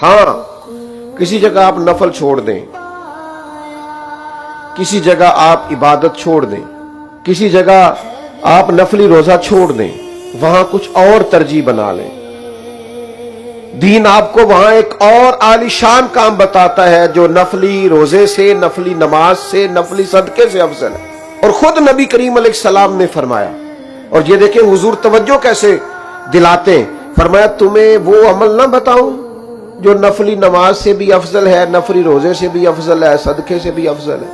ہاں کسی جگہ آپ نفل چھوڑ دیں، کسی جگہ آپ عبادت چھوڑ دیں، کسی جگہ آپ نفلی روزہ چھوڑ دیں، وہاں کچھ اور ترجیح بنا لیں، دین آپ کو وہاں ایک اور عالی شان کام بتاتا ہے جو نفلی روزے سے، نفلی نماز سے، نفلی صدقے سے افضل ہے۔ اور خود نبی کریم علیہ السلام نے فرمایا، اور یہ دیکھیں حضور توجہ کیسے دلاتے ہیں، فرمایا تمہیں وہ عمل نہ بتاؤں جو نفلی نماز سے بھی افضل ہے، نفلی روزے سے بھی افضل ہے، صدقے سے بھی افضل ہے۔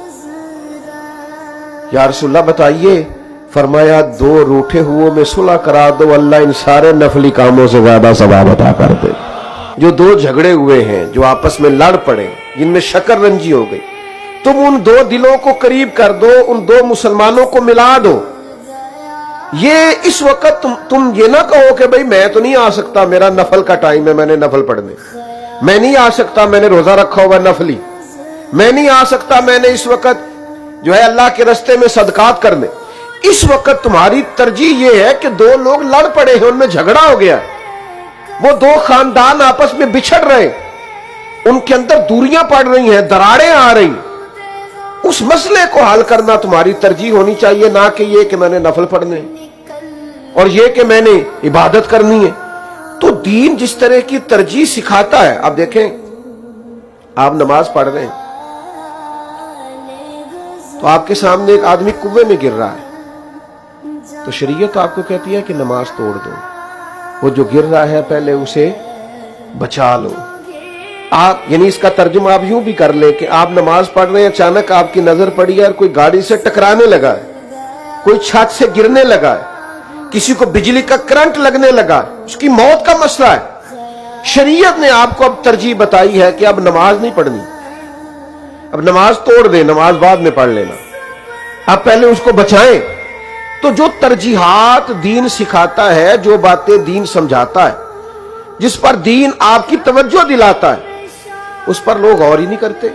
یا رسول اللہ بتائیے، فرمایا دو روٹھے ہوئے میں صلح کرا دو، اللہ ان سارے نفلی کاموں سے زیادہ ثواب عطا کر دے۔ جو دو جھگڑے ہوئے ہیں، جو آپس میں لڑ پڑے، جن میں شکر رنجی ہو گئی، تم ان دو دلوں کو قریب کر دو، ان دو مسلمانوں کو ملا دو۔ یہ اس وقت تم یہ نہ کہو کہ بھئی میں تو نہیں آ سکتا، میرا نفل کا ٹائم ہے، میں نے نفل پڑھنے، میں نہیں آ سکتا، میں نے روزہ رکھا ہوا نفلی، میں نہیں آ سکتا، میں نے اس وقت جو ہے اللہ کے راستے میں صدقات کرنے۔ اس وقت تمہاری ترجیح یہ ہے کہ دو لوگ لڑ پڑے ہیں، ان میں جھگڑا ہو گیا، وہ دو خاندان آپس میں بچھڑ رہے، ان کے اندر دوریاں پڑ رہی ہیں، دراڑیں آ رہی، اس مسئلے کو حل کرنا تمہاری ترجیح ہونی چاہیے، نہ کہ یہ کہ میں نے نفل پڑھنے اور یہ کہ میں نے عبادت کرنی ہے۔ تو دین جس طرح کی ترجیح سکھاتا ہے، اب دیکھیں آپ نماز پڑھ رہے ہیں تو آپ کے سامنے ایک آدمی کنویں میں گر رہا ہے، تو شریعت آپ کو کہتی ہے کہ نماز توڑ دو، وہ جو گر رہا ہے پہلے اسے بچا لو۔ آپ یعنی اس کا ترجمہ آپ یوں بھی کر لیں کہ آپ نماز پڑھ رہے ہیں، اچانک آپ کی نظر پڑی ہے اور کوئی گاڑی سے ٹکرانے لگا ہے، کوئی چھت سے گرنے لگا ہے، کسی کو بجلی کا کرنٹ لگنے لگا، اس کی موت کا مسئلہ ہے، شریعت نے آپ کو اب ترجیح بتائی ہے کہ اب نماز نہیں پڑھنی، اب نماز توڑ دیں، نماز بعد میں پڑھ لینا، اب پہلے اس کو بچائیں۔ تو جو ترجیحات دین سکھاتا ہے، جو باتیں دین سمجھاتا ہے، جس پر دین آپ کی توجہ دلاتا ہے، اس پر لوگ غور ہی نہیں کرتے۔